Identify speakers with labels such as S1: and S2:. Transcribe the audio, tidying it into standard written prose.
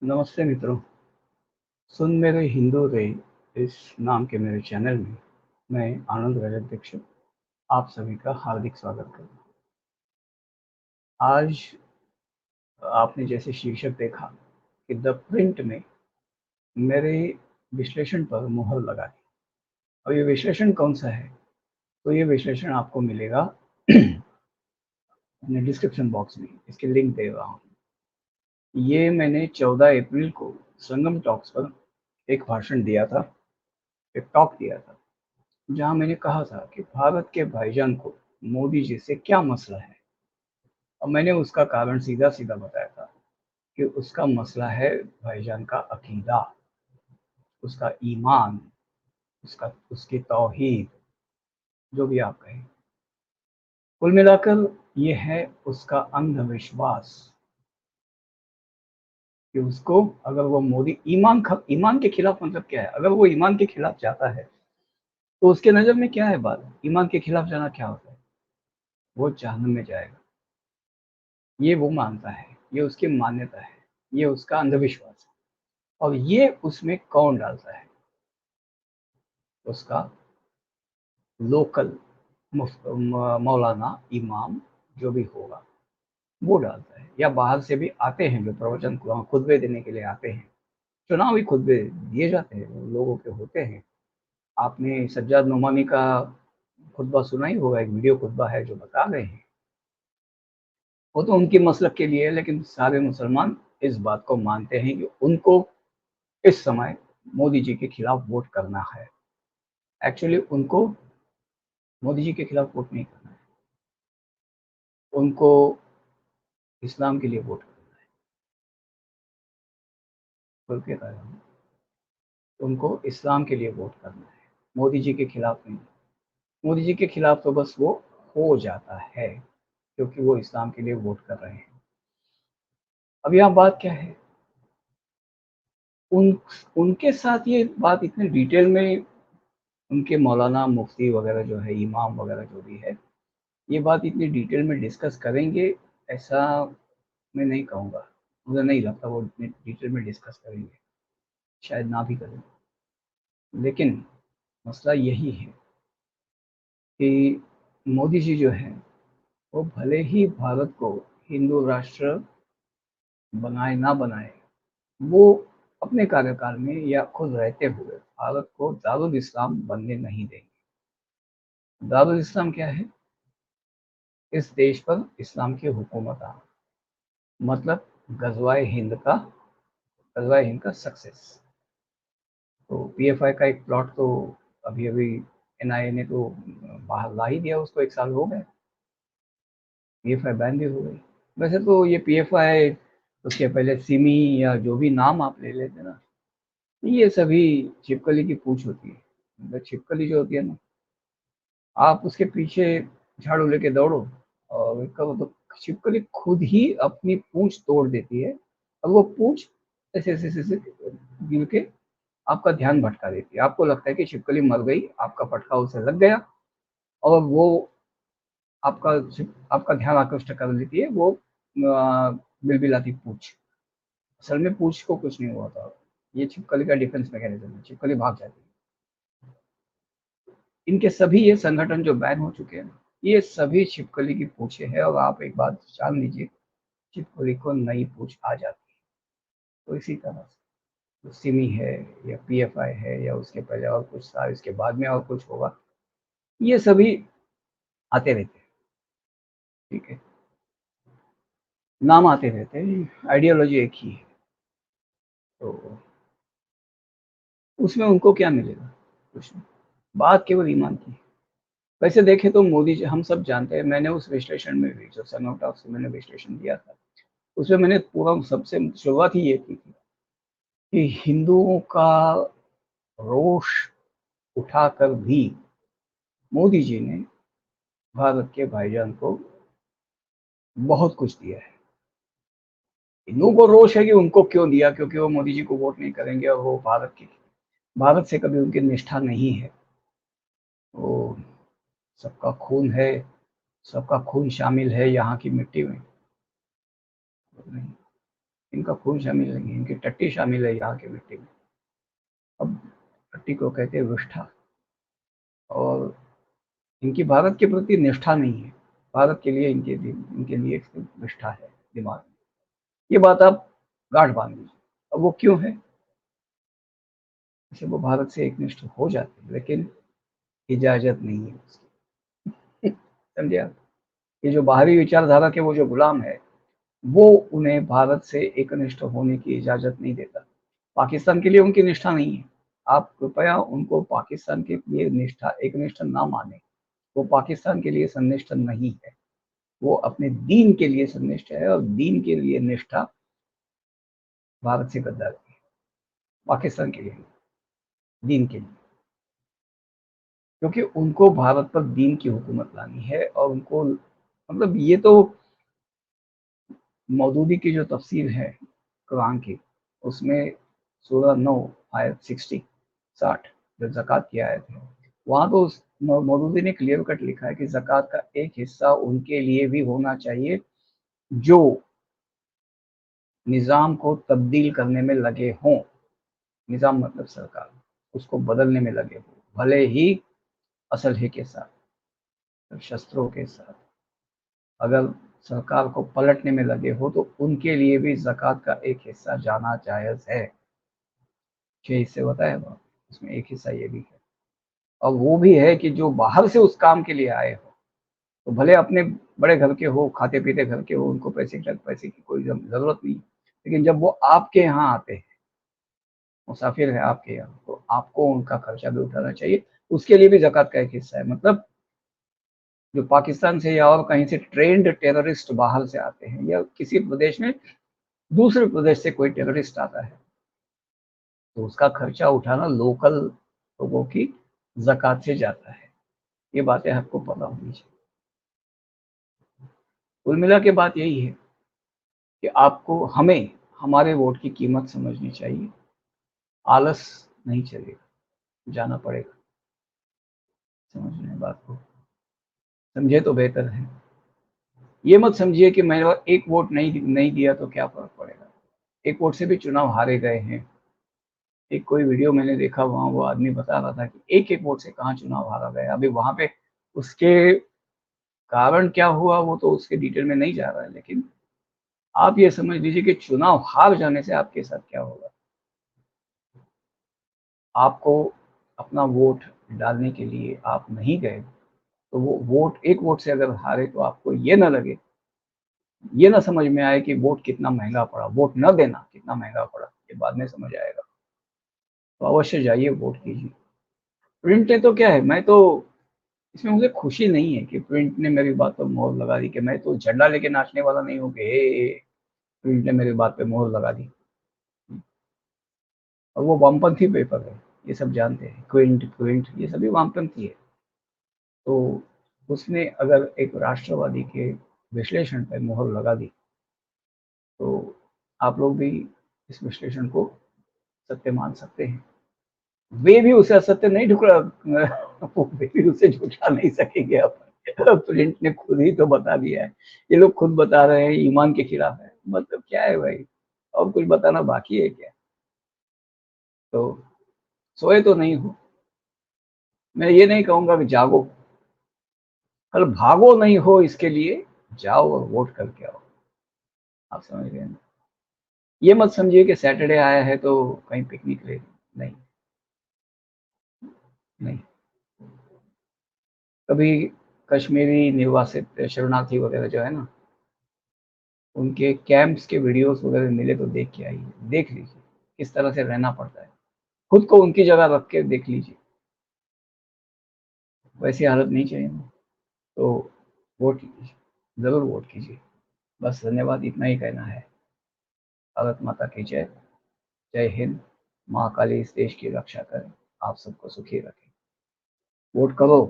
S1: नमस्ते मित्रों। सुन मेरे हिंदू रे इस नाम के मेरे चैनल में मैं आनंद रजत दीक्षित आप सभी का हार्दिक स्वागत करता हूँ। आज आपने जैसे शीर्षक देखा कि द प्रिंट में मेरे विश्लेषण पर मुहर लगा दी। और ये विश्लेषण कौन सा है? तो ये विश्लेषण आपको मिलेगा अपने डिस्क्रिप्शन बॉक्स में, इसके लिंक दे रहा हूँ। ये मैंने 14 अप्रैल को संगम टॉक्स पर एक भाषण दिया था, एक टॉक दिया था, जहाँ मैंने कहा था कि भारत के भाईजान को मोदी जी से क्या मसला है। और मैंने उसका कारण सीधा-सीधा बताया था कि उसका मसला है भाईजान का अकीदा, उसका ईमान, उसकी तौहीद, जो भी आप कहें। कुल मिलाकर ये है उसका अंधविश्वास कि उसको अगर वो मोदी ईमान के खिलाफ मतलब क्या है? अगर वो ईमान के खिलाफ जाता है, तो उसके नज़र में क्या है बात? ईमान के खिलाफ जाना क्या होता है? वो जहन्नम में जाएगा। ये वो मानता है, ये उसकी मान्यता है, ये उसका अंधविश्वास है। और ये उसमें कौन डालता है? उसका लोकल मौलाना, इमाम जो भी होगा वो डालता है, या बाहर से भी आते हैं जो प्रवचन खुतबे देने के लिए आते हैं। चुनावी खुतबे दिए जाते हैं, लोगों के होते हैं। आपने सज्जाद नोमानी का खुतबा सुना ही होगा, एक वीडियो खुतबा है जो बता रहे हैं। वो तो उनकी मसलक के लिए है, लेकिन सारे मुसलमान इस बात को मानते हैं कि उनको इस समय मोदी जी के खिलाफ वोट करना है। एक्चुअली उनको मोदी जी के खिलाफ वोट नहीं करना है, उनको इस्लाम के लिए वोट करना है। खुल के कह रहा हूँ, उनको इस्लाम के लिए वोट करना है, मोदी जी के खिलाफ नहीं। मोदी जी के खिलाफ तो बस वो हो जाता है क्योंकि वो इस्लाम के लिए वोट कर रहे हैं। अब यहाँ बात क्या है? उन उनके साथ ये बात इतने डिटेल में उनके मौलाना, मुफ्ती वगैरह जो है, इमाम वगैरह जो भी है, ये बात इतनी डिटेल में डिस्कस करेंगे, ऐसा मैं नहीं कहूँगा। मुझे नहीं लगता वो इतने डिटेल में डिस्कस करेंगे, शायद ना भी करें। लेकिन मसला यही है कि मोदी जी जो हैं, वो भले ही भारत को हिंदू राष्ट्र बनाए ना बनाए, वो अपने कार्यकाल में या खुद रहते हुए भारत को दारुल इस्लाम बनने नहीं देंगे। दारुल इस्लाम क्या है? इस देश पर इस्लाम की हुकूमत आना, मतलब गजवाए हिंद का सक्सेस। तो पीएफआई का एक प्लॉट तो अभी अभी एनआईए ने तो बाहर ला ही दिया, उसको 1 साल हो गए, पीएफआई बैन भी हो गई। वैसे तो ये पीएफआई, उसके पहले सिमी या जो भी नाम आप ले लेते ना, ये सभी छिपकली की पूंछ होती है। मतलब छिपकली जो होती है ना, आप उसके पीछे झाड़ू लेके दौड़ो और करो तो छिपकली खुद ही अपनी पूंछ तोड़ देती है। और वो पूंछ ऐसे ऐसे ऐसे गिर के आपका ध्यान भटका देती है। आपको लगता है कि छिपकली मर गई, आपका पटका उसे लग गया और वो आपका आपका ध्यान आकृष्ट कर लेती है वो बिलबिलाती पूंछ। असल में पूंछ को कुछ नहीं हुआ था, ये छिपकली का डिफेंस मैकेनिज्म है, छिपकली भाग जाती है। इनके सभी ये संगठन जो बैन हो चुके हैं, ये सभी छिपकली की पूंछे हैं। और आप एक बात जान लीजिए, छिपकली को नई पूंछ आ जाती है। तो इसी तरह से तो सिमी है या पीएफआई है या उसके पहले और कुछ था, इसके बाद में और कुछ होगा, ये सभी आते रहते हैं। ठीक है, नाम आते रहते हैं, आइडियोलॉजी एक ही है। तो उसमें उनको क्या मिलेगा? कुछ नहीं। बात केवल ईमान की है। वैसे देखें तो मोदी जी, हम सब जानते हैं, मैंने उस विश्लेषण में भी जो सन ऑफ टॉक्स से मैंने विश्लेषण दिया था, उसमें मैंने पूरा सबसे शुरुआत ही ये की थी कि हिंदुओं का रोष उठाकर भी मोदी जी ने भारत के भाईजान को बहुत कुछ दिया है। हिंदुओं को रोष है कि उनको क्यों दिया, क्योंकि वो मोदी जी को वोट नहीं करेंगे और वो भारत से कभी उनकी निष्ठा नहीं है। वो सबका खून है, सबका खून शामिल है यहाँ की मिट्टी में। नहीं, इनका खून शामिल नहीं है, इनकी टट्टी शामिल है यहाँ की मिट्टी में। अब टट्टी को कहते हैं विष्ठा, और इनकी भारत के प्रति निष्ठा नहीं है। भारत के लिए इनके लिए एक निष्ठा है दिमाग में। ये बात आप गांठ बांध लीजिए। अब वो क्यों है? जैसे वो भारत से एकनिष्ठ हो जाते हैं, लेकिन इजाजत नहीं है उसकी। समझे आप? ये जो बाहरी विचारधारा के वो जो गुलाम है, वो उन्हें भारत से एकनिष्ठ होने की इजाजत नहीं देता। पाकिस्तान के लिए उनकी निष्ठा नहीं है। आप कृपया उनको पाकिस्तान के लिए निष्ठा एकनिष्ठ ना माने। वो पाकिस्तान के लिए सन्निष्ठ नहीं है, वो अपने दीन के लिए सन्निष्ठ है, और दीन के लिए निष्ठा भारत से गद्दारी है। पाकिस्तान के लिए नहीं, दीन के लिए। क्योंकि उनको भारत पर दीन की हुकूमत लानी है, और उनको मतलब ये तो मौदूदी की जो तफसीर है कुरान की, उसमें सूरह 9 आयत 60 जो ज़कात की आयत है, वहाँ तो मौदूदी ने क्लियर कट लिखा है कि ज़कात का एक हिस्सा उनके लिए भी होना चाहिए जो निज़ाम को तब्दील करने में लगे हों। निज़ाम मतलब सरकार, उसको बदलने में लगे हों, भले ही असलहे के साथ, शस्त्रों के साथ। अगर सरकार को पलटने में लगे हो तो उनके लिए भी ज़कात का एक हिस्सा जाना जायज़ है। 6 हिस्से बताए वहाँ, उसमें एक हिस्सा ये भी है। और वो भी है कि जो बाहर से उस काम के लिए आए हो, तो भले अपने बड़े घर के हो, खाते पीते घर के हो, उनको पैसे की कोई ज़रूरत नहीं, लेकिन जब वो आपके यहाँ आते हैं, मुसाफिर है आपके यहाँ, तो आपको उनका खर्चा भी उठाना चाहिए। उसके लिए भी ज़कात का एक हिस्सा है। मतलब जो पाकिस्तान से या और कहीं से ट्रेंड टेररिस्ट बाहर से आते हैं, या किसी प्रदेश में दूसरे प्रदेश से कोई टेररिस्ट आता है, तो उसका खर्चा उठाना लोकल लोगों की ज़कात से जाता है। ये बातें आपको पता होनी चाहिए। कुल मिला के बात यही है कि आपको हमें हमारे वोट की कीमत समझनी चाहिए। आलस नहीं चलेगा, जाना पड़ेगा। समझ रहे हैं बात को? समझे तो बेहतर है। ये मत समझिए कि मैंने एक वोट नहीं दिया तो क्या फ़र्क पड़ेगा। एक वोट से भी चुनाव हारे गए हैं। एक कोई वीडियो मैंने देखा, वहाँ वो आदमी बता रहा था कि एक-एक वोट से कहाँ चुनाव हारा गया। अभी वहाँ पे उसके कारण क्या हुआ वो तो उसके डिटेल में नहीं जा रहा है, लेकिन आप ये समझ लीजिए कि चुनाव हार जाने से आपके साथ क्या होगा। आपको अपना वोट डालने के लिए आप नहीं गए, तो वो वोट एक वोट से अगर हारे तो आपको ये ना लगे, ये ना समझ में आए कि वोट कितना महँगा पड़ा, वोट न देना कितना महँगा पड़ा, ये बाद में समझ आएगा। तो अवश्य जाइए वोट कीजिए। प्रिंट ने तो क्या है, मैं तो इसमें मुझे खुशी नहीं है कि प्रिंट ने मेरी बात पर मोहर लगा दी, कि मैं तो झंडा लेके नाचने वाला नहीं हूँ कि हे प्रिंट ने मेरी बात पे मोहर लगा दी। और वो वामपंथी पेपर है, ये सब जानते हैं। क्विंट क्विंट ये सभी वामपंथी है। तो उसने अगर एक राष्ट्रवादी के विश्लेषण पे मोहर लगा दी, तो आप लोग भी इस विश्लेषण को सत्य मान सकते हैं। वे भी उसे असत्य नहीं ढुकरा वे भी उसे झुठला नहीं सकेंगे। अब प्रिंट ने खुद ही तो बता दिया है। ये लोग खुद बता रहे हैं ईमान के खिलाफ है, मतलब क्या है भाई? और कुछ बताना बाकी है क्या? तो सोए तो नहीं हो। मैं ये नहीं कहूँगा कि जागो, कल भागो नहीं हो इसके लिए, जाओ और वोट करके आओ। आप समझ गए ना? ये मत समझिए कि सैटरडे आया है तो कहीं पिकनिक ले, नहीं, नहीं। कभी कश्मीरी निर्वासित शरणार्थी वगैरह जो है ना, उनके कैंप्स के वीडियोस वगैरह मिले तो देख के आइए, देख लीजिए किस तरह से रहना पड़ता है। खुद को उनकी जगह रख के देख लीजिए, वैसी हालत नहीं चाहिए ना। तो वोट कीजिए, ज़रूर वोट कीजिए। बस धन्यवाद, इतना ही कहना है। भारत माता की जय। जय हिंद। माँ काली इस देश की रक्षा करें, आप सबको सुखी रखें। वोट करो।